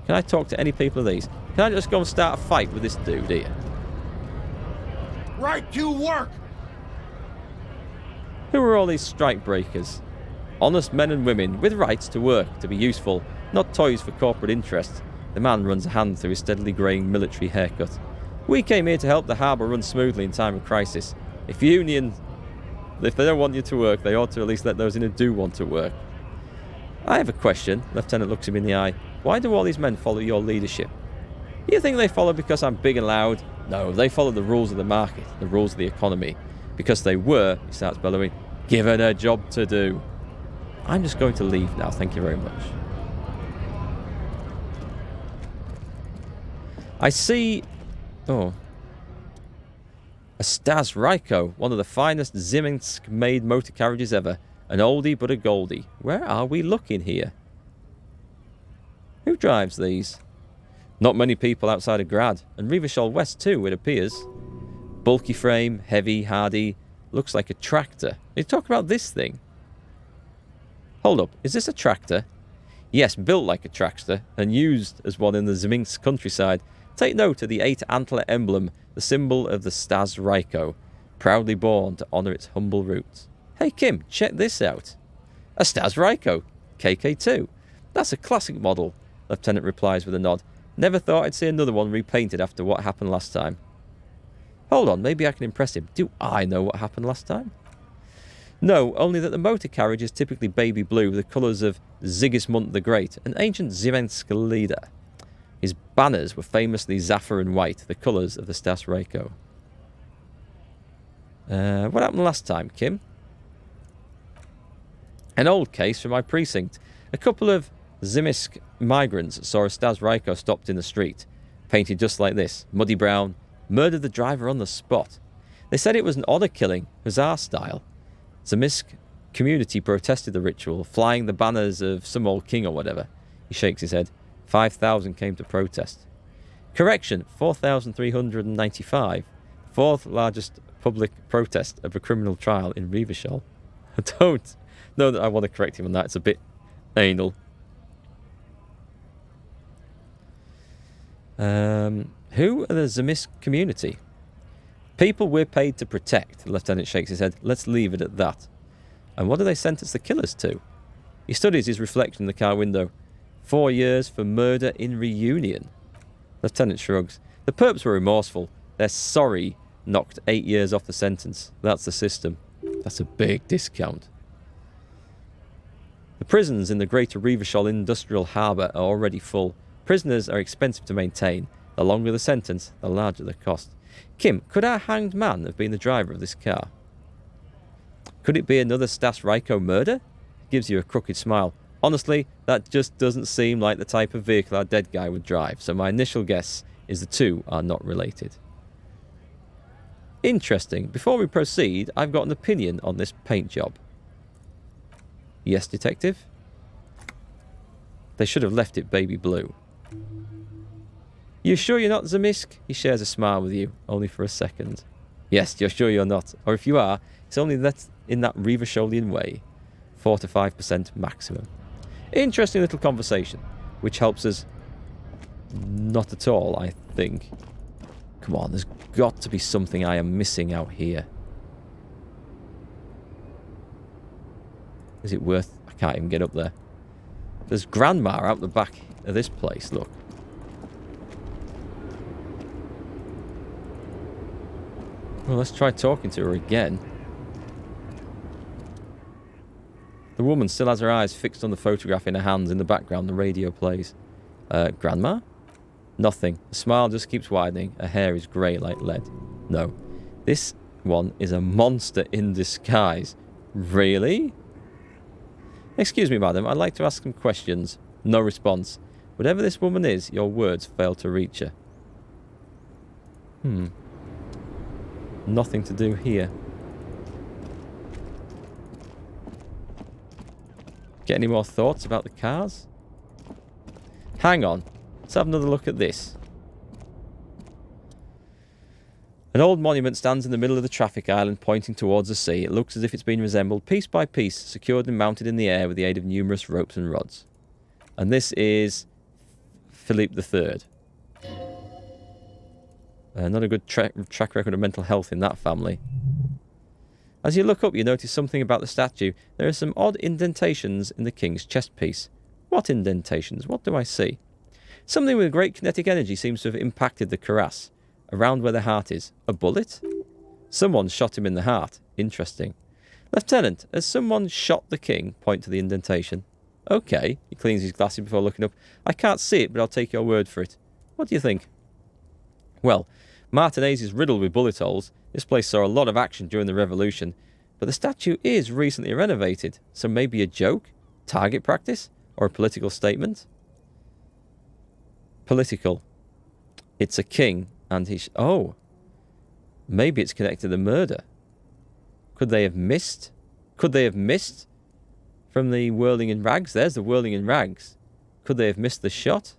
Can I talk to any people of these? Can I just go and start a fight with this dude here? Right to work! Who are all these strike breakers? Honest men and women with rights to work, to be useful, not toys for corporate interests. The man runs a hand through his steadily greying military haircut. We came here to help the harbour run smoothly in time of crisis. If they don't want you to work, they ought to at least let those in who do want to work. I have a question. Lieutenant looks him in the eye. Why do all these men follow your leadership? You think they follow because I'm big and loud? No, they follow the rules of the market, the rules of the economy. Because they were, he starts bellowing, given a job to do. I'm just going to leave now, thank you very much. I see... Oh. A Stas Ryko, one of the finest Ziminsk-made motor carriages ever. An oldie but a goldie. Where are we looking here? Who drives these? Not many people outside of Grad. And Revachol West too, it appears. Bulky frame, heavy, hardy. Looks like a tractor. They talk about this thing. Hold up, is this a tractor? Yes, built like a tractor and used as one in the Ziminsk countryside. Take note of the 8-antler emblem, the symbol of the Stas Ryko, proudly born to honour its humble roots. Hey Kim, check this out. A Stas Ryko, KK2. That's a classic model, Lieutenant replies with a nod. Never thought I'd see another one repainted after what happened last time. Hold on, maybe I can impress him. Do I know what happened last time? No, only that the motor carriage is typically baby blue, the colours of Sigismund the Great, an ancient Ziminsk leader. His banners were famously zafir and white, the colours of the Stas Ryko. What happened last time, Kim? An old case from my precinct. A couple of Ziminsk migrants saw a Stas Ryko stopped in the street, painted just like this, muddy brown, murdered the driver on the spot. They said it was an honour killing, hussar style. Ziminsk community protested the ritual, flying the banners of some old king or whatever. He shakes his head. 5,000 came to protest. Correction, 4,395. Fourth largest public protest of a criminal trial in Revachol. I don't know that I want to correct him on that. It's a bit anal. Who are the Ziminsk community? People we're paid to protect. The lieutenant shakes his head. Let's leave it at that. And what do they sentence the killers to? He studies his reflection in the car window. 4 years for murder in reunion. Lieutenant shrugs. The perps were remorseful. Their sorry knocked 8 years off the sentence. That's the system. That's a big discount. The prisons in the Greater Revachol Industrial Harbour are already full. Prisoners are expensive to maintain. The longer the sentence, the larger the cost. Kim, could our hanged man have been the driver of this car? Could it be another Stas Ryko murder? Gives you a crooked smile. Honestly, that just doesn't seem like the type of vehicle our dead guy would drive, so my initial guess is the two are not related. Interesting. Before we proceed, I've got an opinion on this paint job. Yes, detective? They should have left it baby blue. You sure you're not Ziminsk? He shares a smile with you, only for a second. Yes, you're sure you're not. Or if you are, it's only that in that Revacholian way. 4 to 5% maximum. Interesting little conversation, which helps us not at all, I think. Come on, there's got to be something I am missing out here. Is it worth... I can't even get up there. There's Grandma out the back of this place, look. Well, let's try talking to her again. The woman still has her eyes fixed on the photograph in her hands. In the background, the radio plays. Grandma? Nothing. The smile just keeps widening. Her hair is grey like lead. No. This one is a monster in disguise. Really? Excuse me, madam. I'd like to ask some questions. No response. Whatever this woman is, your words fail to reach her. Nothing to do here. Get any more thoughts about the cars? Hang on. Let's have another look at this. An old monument stands in the middle of the traffic island pointing towards the sea. It looks as if it's been reassembled piece by piece, secured and mounted in the air with the aid of numerous ropes and rods. And this is Philippe III. Not a good track record of mental health in that family. As you look up, you notice something about the statue. There are some odd indentations in the king's chest piece. What indentations? What do I see? Something with great kinetic energy seems to have impacted the cuirass, around where the heart is. A bullet? Someone shot him in the heart. Interesting. Lieutenant, has someone shot the king? Point to the indentation. Okay. He cleans his glasses before looking up. I can't see it, but I'll take your word for it. What do you think? Well, Martinez is riddled with bullet holes. This place saw a lot of action during the revolution. But the statue is recently renovated. So maybe a joke? Target practice? Or a political statement? Political. It's a king, and he's... Oh. Maybe it's connected to the murder. Could they have missed? Could they have missed from the whirling in rags? There's the whirling in rags. Could they have missed the shot?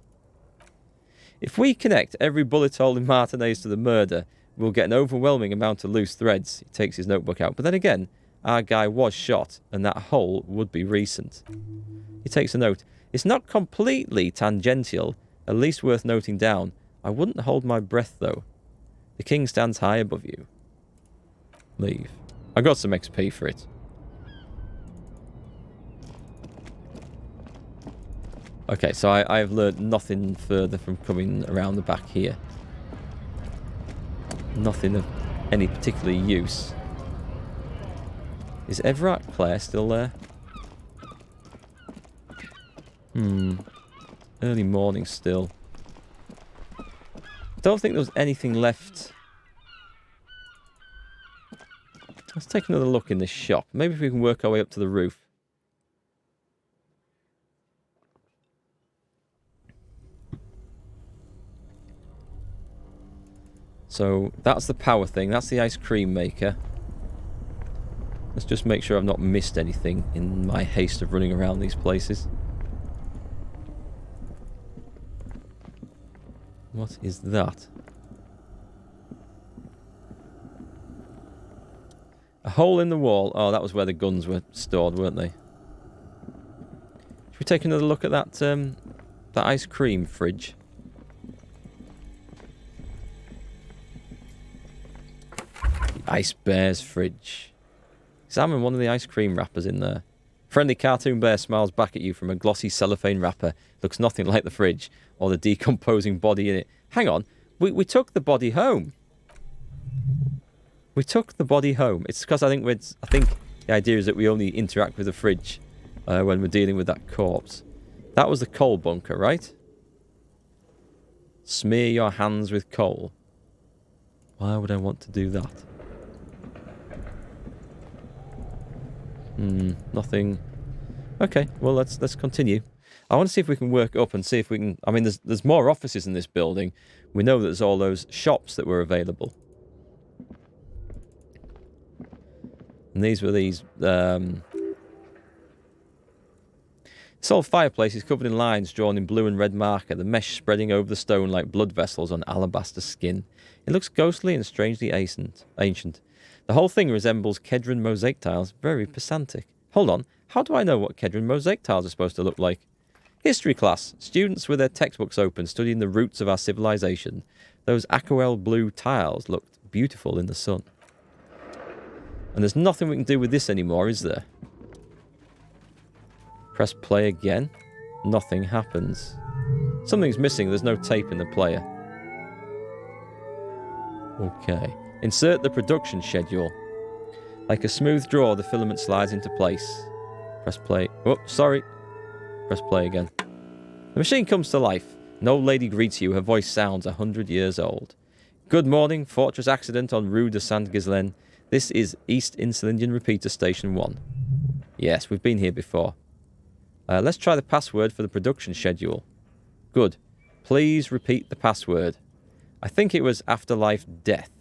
If we connect every bullet hole in Martinez to the murder, we'll get an overwhelming amount of loose threads. He takes his notebook out. But then again, our guy was shot, and that hole would be recent. He takes a note. It's not completely tangential, at least worth noting down. I wouldn't hold my breath, though. The king stands high above you. Leave. I got some XP for it. Okay, so I have learned nothing further from coming around the back here. Nothing of any particular use. Is Everard Clare still there? Early morning still. I don't think there was anything left. Let's take another look in this shop. Maybe if we can work our way up to the roof. So that's the power thing. That's the ice cream maker. Let's just make sure I've not missed anything in my haste of running around these places. What is that? A hole in the wall. Oh, that was where the guns were stored, weren't they? Should we take another look at that that ice cream fridge? The Ice Bear's fridge. Examine one of the ice cream wrappers in there. Friendly cartoon bear smiles back at you from a glossy cellophane wrapper. Looks nothing like the fridge or the decomposing body in it. Hang on. We took the body home. We took the body home. It's because I think the idea is that we only interact with the fridge when we're dealing with that corpse. That was the coal bunker, right? Smear your hands with coal. Why would I want to do that? Nothing. Okay, well let's continue. I want to see if we can work up and see if we can... I mean, there's more offices in this building. We know that there's all those shops that were available. And these were these... This old fireplace is covered in lines drawn in blue and red marker, the mesh spreading over the stone like blood vessels on alabaster skin. It looks ghostly and strangely ancient. The whole thing resembles Kedron mosaic tiles. Very pedantic. Hold on. How do I know what Kedron mosaic tiles are supposed to look like? History class. Students with their textbooks open, studying the roots of our civilization. Those aquarelle blue tiles looked beautiful in the sun. And there's nothing we can do with this anymore, is there? Press play again. Nothing happens. Something's missing. There's no tape in the player. Okay. Insert the production schedule. Like a smooth draw, the filament slides into place. Press play. Oh, sorry. Press play again. The machine comes to life. An old lady greets you. Her voice sounds 100 years old. Good morning. Fortress accident on Rue de Saint-Ghislain. This is East Insulindian Repeater Station 1. Yes, we've been here before. Let's try the password for the production schedule. Good. Please repeat the password. I think it was Afterlife Death.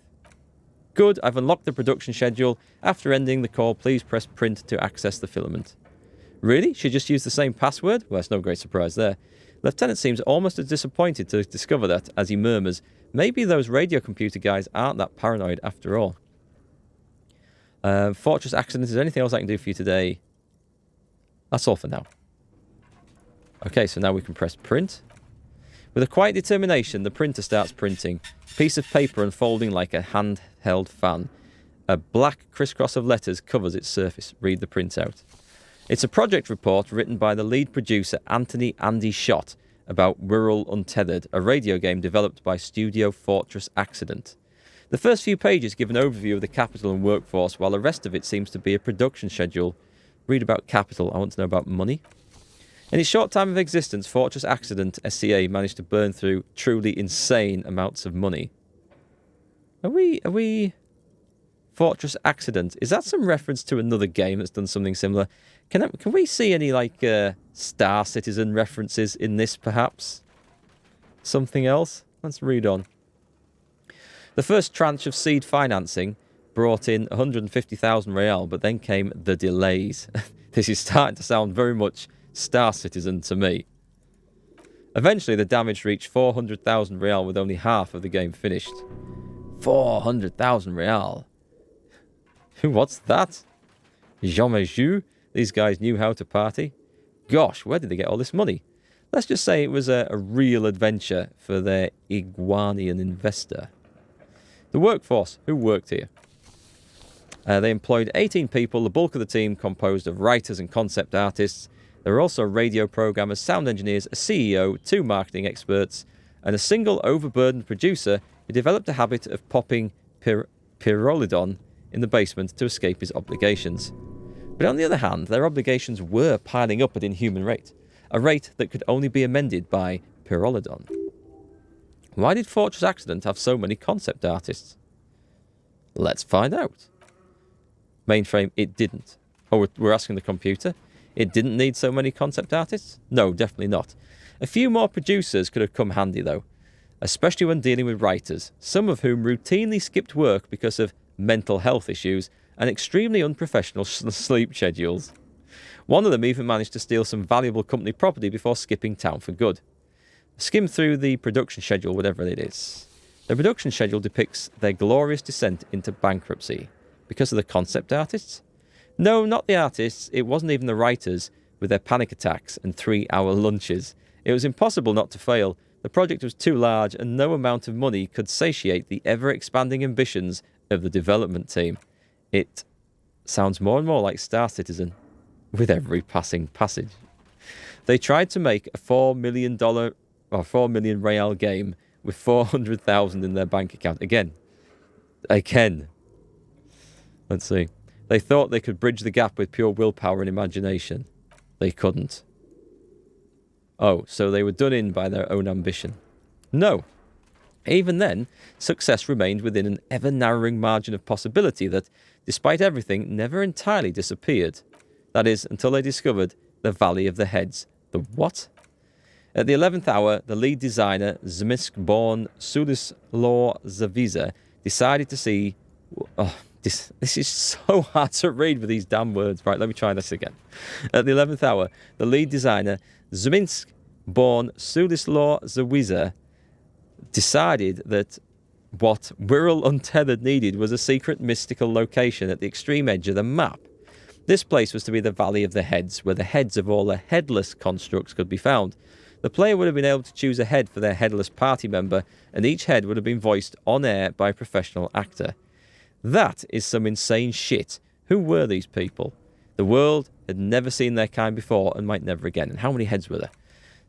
Good, I've unlocked the production schedule. After ending the call, please press print to access the filament. Really? She just used the same password? Well, that's no great surprise there. Lieutenant seems almost as disappointed to discover that as he murmurs, maybe those radio computer guys aren't that paranoid after all. Fortress accident, is there anything else I can do for you today? That's all for now. Okay, so now we can press print. With a quiet determination, the printer starts printing, a piece of paper unfolding like a handheld fan. A black crisscross of letters covers its surface. Read the printout. It's a project report written by the lead producer Anthony Andy Schott about Wirral Untethered, a radio game developed by Studio Fortress Accident. The first few pages give an overview of the capital and workforce, while the rest of it seems to be a production schedule. Read about capital. I want to know about money. In its short time of existence, Fortress Accident SCA managed to burn through truly insane amounts of money. Are we... Fortress Accident. Is that some reference to another game that's done something similar? Can we see any, like, Star Citizen references in this, perhaps? Something else? Let's read on. The first tranche of seed financing brought in 150,000 real, but then came the delays. This is starting to sound very much Star Citizen to me. Eventually, the damage reached 400,000 real with only half of the game finished. 400,000 real. What's that? Jamais vu. These guys knew how to party. Gosh, where did they get all this money? Let's just say it was a real adventure for their Iguanian investor. The workforce, who worked here? They employed 18 people, the bulk of the team composed of writers and concept artists. There were also radio programmers, sound engineers, a CEO, 2 marketing experts, and a single overburdened producer who developed a habit of popping pyrrolidon in the basement to escape his obligations. But on the other hand, their obligations were piling up at inhuman rate, a rate that could only be amended by pyrrolidon. Why did Fortress Accident have so many concept artists? Let's find out. Mainframe, it didn't. Oh, we're asking the computer? It didn't need so many concept artists? No, definitely not. A few more producers could have come handy, though, especially when dealing with writers, some of whom routinely skipped work because of mental health issues and extremely unprofessional sleep schedules. One of them even managed to steal some valuable company property before skipping town for good. Skim through the production schedule, whatever it is. The production schedule depicts their glorious descent into bankruptcy. Because of the concept artists? No, not the artists. It wasn't even the writers with their panic attacks and 3-hour lunches. It was impossible not to fail. The project was too large and no amount of money could satiate the ever-expanding ambitions of the development team. It sounds more and more like Star Citizen with every passing passage. They tried to make a $4 million or 4 million real game with 400,000 in their bank account. Again. Let's see. They thought they could bridge the gap with pure willpower and imagination. They couldn't. Oh, so they were done in by their own ambition. No. Even then, success remained within an ever-narrowing margin of possibility that, despite everything, never entirely disappeared. That is, until they discovered the Valley of the Heads. The what? At the 11th hour, the lead designer, Zmisk-born Sulislaw Zawiza, decided to see... Oh, this is so hard to read with these damn words. Right, let me try this again. At the 11th hour, the lead designer, Zmisk-born Sulislaw Zawiza, decided that what Wirral Untethered needed was a secret mystical location at the extreme edge of the map. This place was to be the Valley of the Heads, where the heads of all the headless constructs could be found. The player would have been able to choose a head for their headless party member, and each head would have been voiced on air by a professional actor. That is some insane shit. Who were these people? The world had never seen their kind before and might never again. And how many heads were there?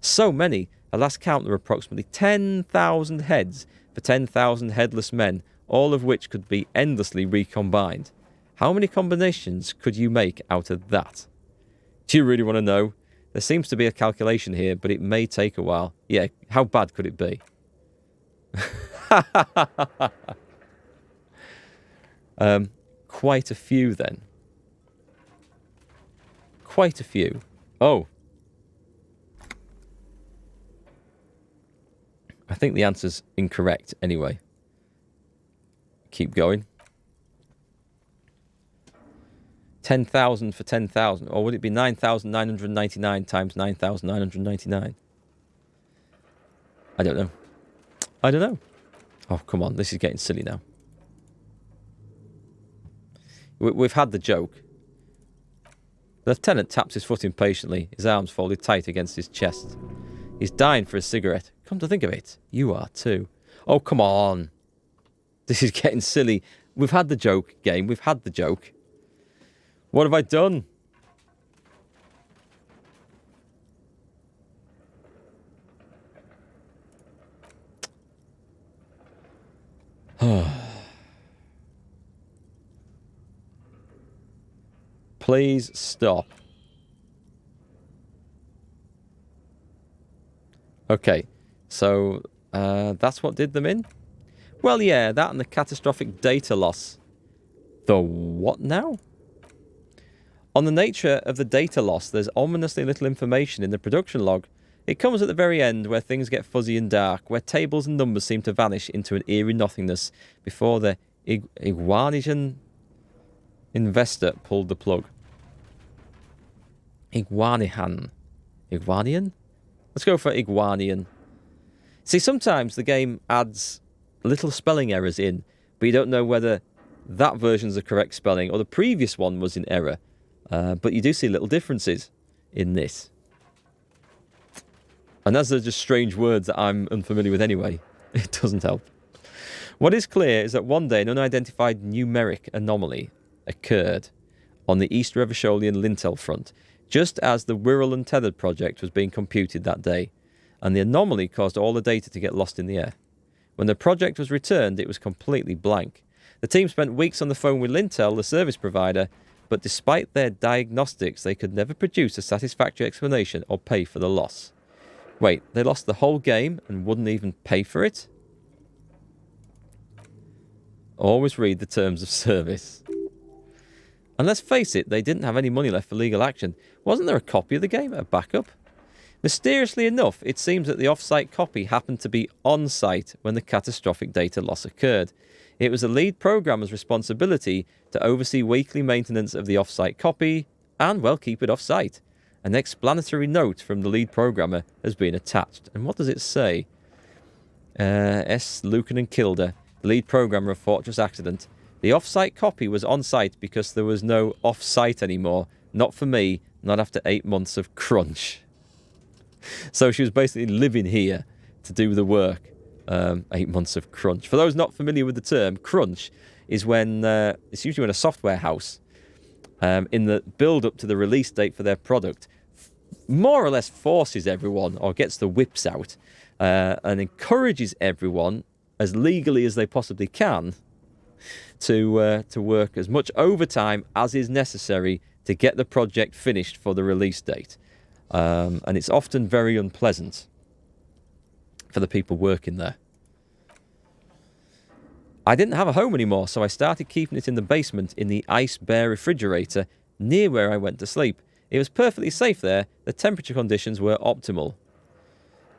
So many. At last count, there were approximately 10,000 heads for 10,000 headless men, all of which could be endlessly recombined. How many combinations could you make out of that? Do you really want to know? There seems to be a calculation here, but it may take a while. Yeah, how bad could it be? Quite a few, then. Quite a few. Oh. I think the answer's incorrect anyway. Keep going. 10,000 for 10,000. Or would it be 9,999 times 9,999? I don't know. I don't know. Oh, come on. This is getting silly now. We've had the joke. The lieutenant taps his foot impatiently, his arms folded tight against his chest. He's dying for a cigarette. Come to think of it, you are too. Oh, come on. This is getting silly. We've had the joke, game. We've had the joke. What have I done? Please stop. Okay, so that's what did them in? Well, yeah, that and the catastrophic data loss. The what now? On the nature of the data loss, there's ominously little information in the production log. It comes at the very end, where things get fuzzy and dark, where tables and numbers seem to vanish into an eerie nothingness before the Iguanian investor pulled the plug. Iguanian? Let's go for Iguanian. See, sometimes the game adds little spelling errors in, but you don't know whether that version's the correct spelling or the previous one was in error. But you do see little differences in this. And as they're just strange words that I'm unfamiliar with anyway, it doesn't help. What is clear is that one day an unidentified numeric anomaly occurred on the East Revacholian lintel front, just as the Wirral Untethered project was being computed that day, and the anomaly caused all the data to get lost in the air. When the project was returned, it was completely blank. The team spent weeks on the phone with Lintel, the service provider, but despite their diagnostics, they could never produce a satisfactory explanation or pay for the loss. Wait, they lost the whole game and wouldn't even pay for it? Always read the terms of service. And let's face it, they didn't have any money left for legal action. Wasn't there a copy of the game, a backup? Mysteriously enough, it seems that the off-site copy happened to be on-site when the catastrophic data loss occurred. It was the lead programmer's responsibility to oversee weekly maintenance of the off-site copy and, well, keep it off-site. An explanatory note from the lead programmer has been attached. And what does it say? S. Lucan and Kilda, the lead programmer of Fortress Accident. The off-site copy was on-site because there was no off-site anymore. Not for me, not after 8 months of crunch. So she was basically living here to do the work. 8 months of crunch. For those not familiar with the term, crunch is when, it's usually when a software house, in the build-up to the release date for their product, more or less forces everyone, or gets the whips out, and encourages everyone, as legally as they possibly can, to work as much overtime as is necessary to get the project finished for the release date. And it's often very unpleasant for the people working there. I didn't have a home anymore, so I started keeping it in the basement in the ice bear refrigerator near where I went to sleep. It was perfectly safe there. The temperature conditions were optimal.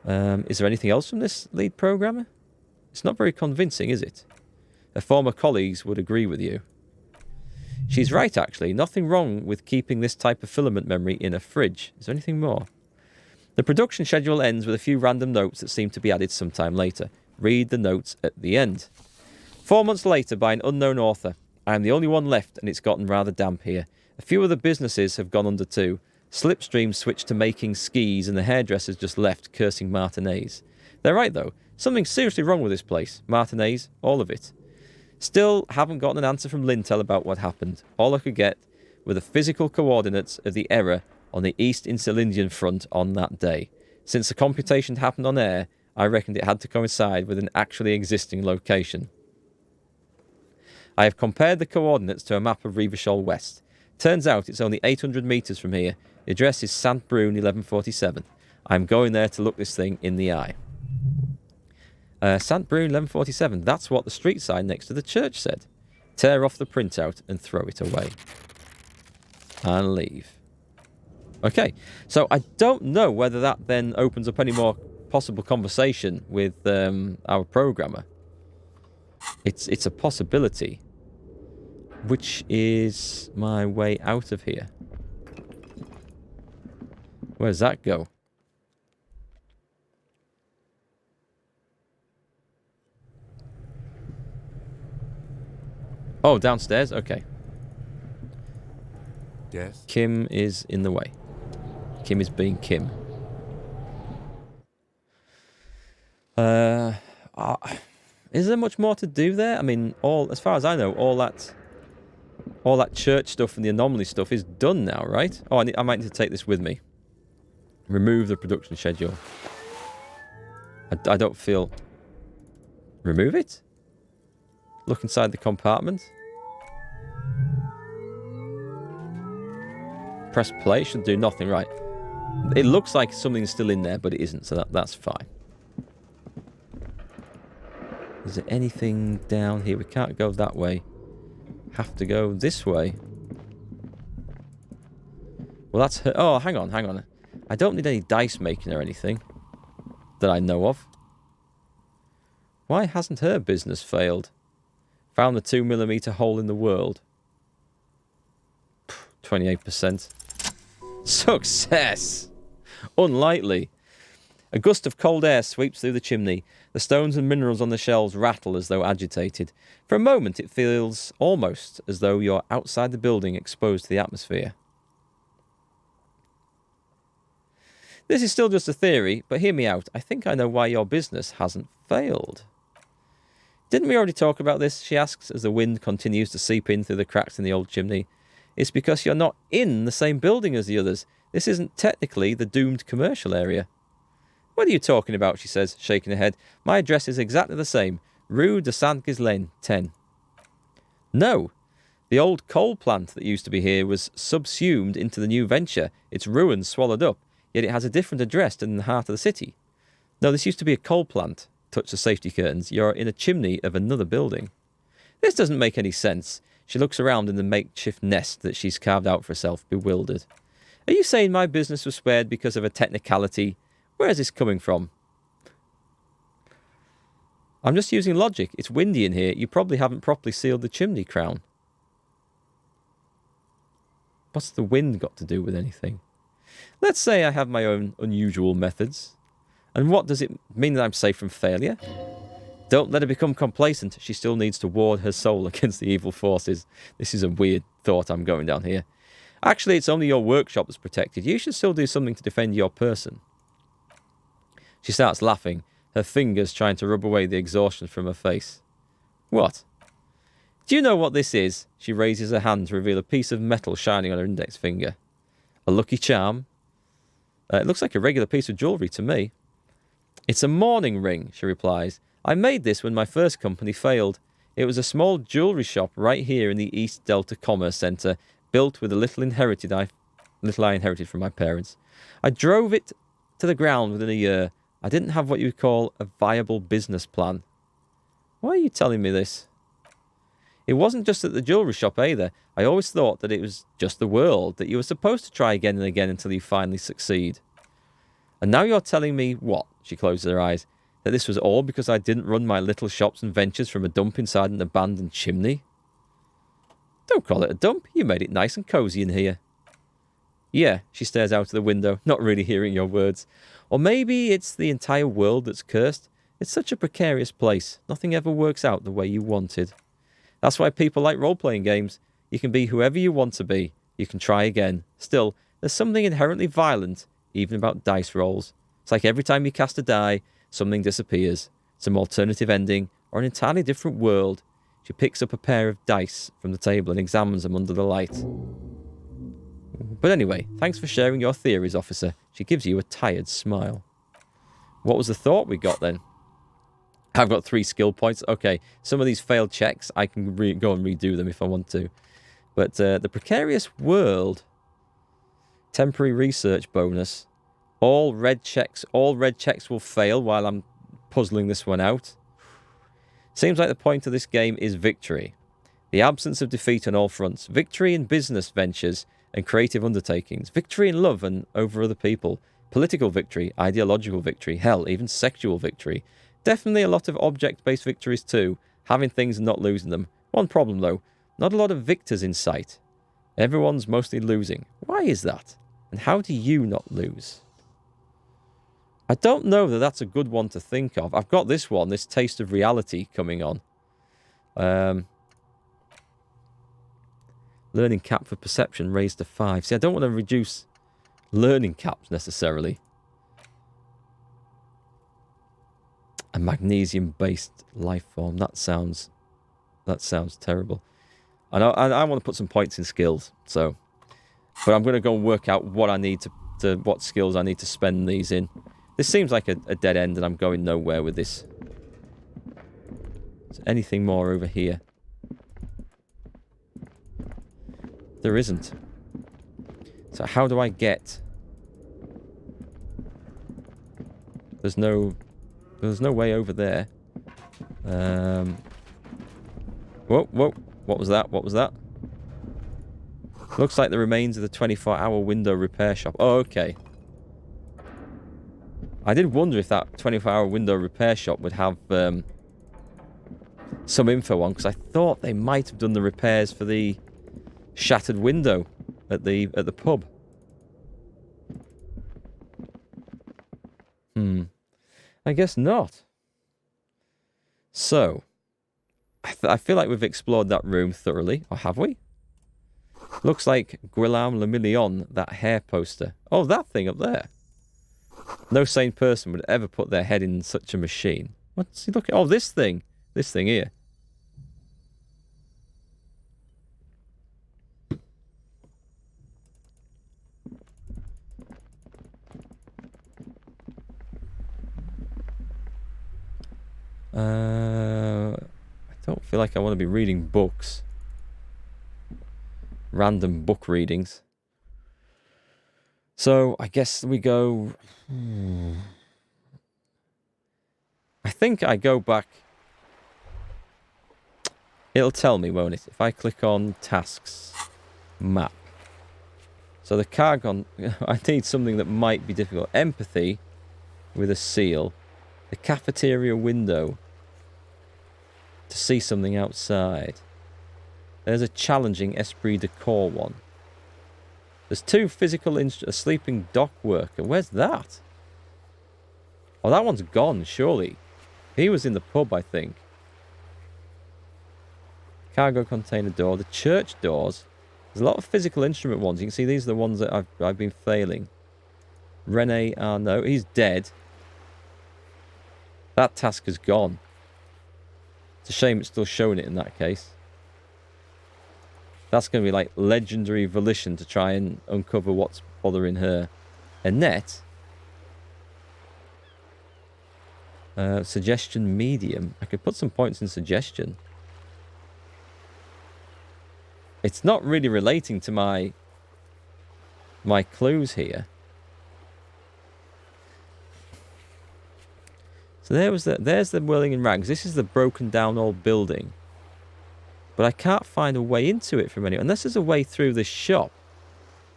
Is there anything else from this lead programmer? It's not very convincing, is it? Her former colleagues would agree with you. She's right, actually. Nothing wrong with keeping this type of filament memory in a fridge. Is there anything more? The production schedule ends with a few random notes that seem to be added sometime later. Read the notes at the end. 4 months later, by an unknown author. I am the only one left, and it's gotten rather damp here. A few other businesses have gone under too. Slipstream switched to making skis, and the hairdressers just left, cursing Martinez. They're right, though. Something's seriously wrong with this place. Martinez, all of it. Still haven't gotten an answer from Lintel about what happened. All I could get were the physical coordinates of the error on the East Insulindian front on that day. Since the computation happened on air, I reckoned it had to coincide with an actually existing location. I have compared the coordinates to a map of Revachol West. Turns out it's only 800 metres from here. The address is St. Brune 1147. I'm going there to look this thing in the eye. St. Brune 1147, that's what the street sign next to the church said. Tear off the printout and throw it away. And leave. Okay, so I don't know whether that then opens up any more possible conversation with our programmer. It's a possibility. Which is my way out of here? Where does that go? Oh, downstairs? Okay. Yes? Kim is in the way. Kim is being Kim. Uh, uh, is there much more to do there? I mean, as far as I know, all that church stuff and the anomaly stuff is done now, right? Oh, I might need to take this with me. Remove the production schedule. I don't feel... Remove it? Look inside the compartment. Press play. Should do nothing, right. It looks like something's still in there, but it isn't, so that's fine. Is there anything down here? We can't go that way. Have to go this way. Well, that's her. Oh, hang on. I don't need any dice making or anything that I know of. Why hasn't her business failed? Found the 2mm hole in the world. 28%. Success! Unlikely. A gust of cold air sweeps through the chimney. The stones and minerals on the shelves rattle as though agitated. For a moment it feels almost as though you're outside the building, exposed to the atmosphere. This is still just a theory, but hear me out. I think I know why your business hasn't failed. Didn't we already talk about this? She asks as the wind continues to seep in through the cracks in the old chimney. It's because you're not in the same building as the others. This isn't technically the doomed commercial area. What are you talking about? She says, shaking her head. My address is exactly the same. Rue de Saint-Ghislain, 10. No. The old coal plant that used to be here was subsumed into the new venture. Its ruins swallowed up, yet it has a different address than in the heart of the city. No, this used to be a coal plant. Touch the safety curtains. You're in a chimney of another building. This doesn't make any sense. She looks around in the makeshift nest that she's carved out for herself, bewildered. Are you saying my business was spared because of a technicality? Where is this coming from? I'm just using logic. It's windy in here. You probably haven't properly sealed the chimney crown. What's the wind got to do with anything? Let's say I have my own unusual methods. And what does it mean that I'm safe from failure? Don't let her become complacent. She still needs to ward her soul against the evil forces. This is a weird thought I'm going down here. Actually, it's only your workshop that's protected. You should still do something to defend your person. She starts laughing, her fingers trying to rub away the exhaustion from her face. What? Do you know what this is? She raises her hand to reveal a piece of metal shining on her index finger. A lucky charm? It looks like a regular piece of jewellery to me. It's a mourning ring, she replies. I made this when my first company failed. It was a small jewellery shop right here in the East Delta Commerce Centre, built with a little I inherited from my parents. I drove it to the ground within a year. I didn't have what you would call a viable business plan. Why are you telling me this? It wasn't just at the jewellery shop either. I always thought that it was just the world, that you were supposed to try again and again until you finally succeed. And now you're telling me what? She closes her eyes. That this was all because I didn't run my little shops and ventures from a dump inside an abandoned chimney? Don't call it a dump. You made it nice and cosy in here. Yeah, she stares out of the window, not really hearing your words. Or maybe it's the entire world that's cursed. It's such a precarious place. Nothing ever works out the way you wanted. That's why people like role-playing games. You can be whoever you want to be. You can try again. Still, there's something inherently violent, even about dice rolls. It's like every time you cast a die, something disappears. Some alternative ending, or an entirely different world. She picks up a pair of dice from the table and examines them under the light. But anyway, thanks for sharing your theories, officer. She gives you a tired smile. What was the thought we got then? I've got 3 skill points. Okay, some of these failed checks, I can go and redo them if I want to. But the precarious world, temporary research bonus. All red checks will fail while I'm puzzling this one out. Seems like the point of this game is victory. The absence of defeat on all fronts. Victory in business ventures and creative undertakings. Victory in love and over other people. Political victory, ideological victory, hell, even sexual victory. Definitely a lot of object-based victories too. Having things and not losing them. One problem though, not a lot of victors in sight. Everyone's mostly losing. Why is that? And how do you not lose? I don't know that that's a good one to think of. I've got this one, this taste of reality coming on. Learning cap for perception raised to 5. See, I don't want to reduce learning caps necessarily. A magnesium-based life form. That sounds terrible. I want to put some points in skills, so... But I'm going to go and work out what I need to what skills I need to spend these in. This seems like a dead end, and I'm going nowhere with this. Is there anything more over here? There isn't. So how do I get... There's no way over there. Whoa. What was that? What was that? Looks like the remains of the 24-hour window repair shop. Oh, okay. I did wonder if that 24-hour window repair shop would have some info on, because I thought they might have done the repairs for the shattered window at the pub. I guess not. So, I feel like we've explored that room thoroughly. Or have we? Looks like Guillaume Le Million, that hair poster. Oh, that thing up there. No sane person would ever put their head in such a machine. What's he looking at? Oh, this thing. This thing here. I don't feel like I want to be reading books. Random book readings. So, I guess we go... I think I go back... It'll tell me, won't it? If I click on tasks, map. So the cargon... I need something that might be difficult. Empathy with a seal. The cafeteria window. To see something outside. There's a challenging esprit de corps one. There's two physical a sleeping dock worker. Where's that? Oh, that one's gone, surely. He was in the pub, I think. Cargo container door. The church doors. There's a lot of physical instrument ones. You can see these are the ones that I've been failing. Rene Arnaud. He's dead. That task is gone. It's a shame it's still showing it in that case. That's going to be like legendary volition to try and uncover what's bothering her. Annette. Suggestion medium. I could put some points in suggestion. It's not really relating to my clues here. So there's the whirling in rags. This is the broken down old building. But I can't find a way into it from anywhere. Unless there's a way through this shop.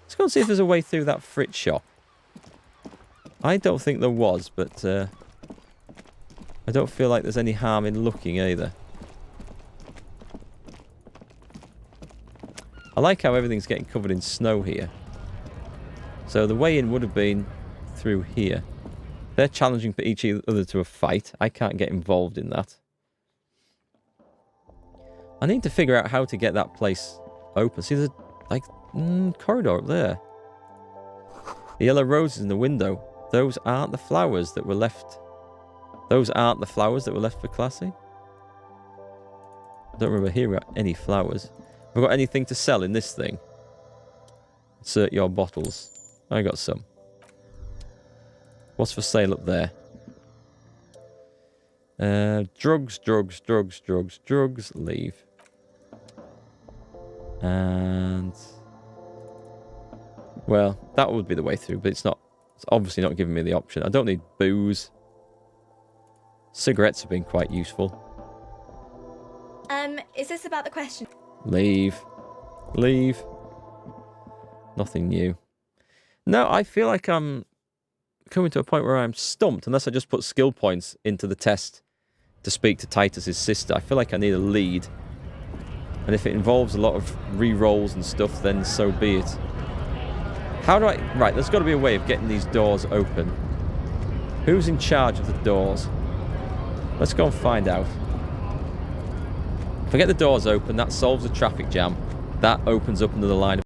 Let's go and see if there's a way through that Fritz shop. I don't think there was, but I don't feel like there's any harm in looking either. I like how everything's getting covered in snow here. So the way in would have been through here. They're challenging for each other to a fight. I can't get involved in that. I need to figure out how to get that place open. See, there's like corridor up there. The yellow roses in the window. Those aren't the flowers that were left. Those aren't the flowers that were left for Classy. I don't remember hearing about any flowers. Have I got anything to sell in this thing? Insert your bottles. I got some. What's for sale up there? Drugs, leave. And... well, that would be the way through, but it's not. It's obviously not giving me the option. I don't need booze. Cigarettes have been quite useful. Is this about the question? Leave. Leave. Nothing new. No, I feel like I'm coming to a point where I'm stumped, unless I just put skill points into the test to speak to Titus's sister. I feel like I need a lead. And if it involves a lot of re-rolls and stuff, then so be it. How do I... right, there's got to be a way of getting these doors open. Who's in charge of the doors? Let's go and find out. If I get the doors open, that solves the traffic jam. That opens up another line of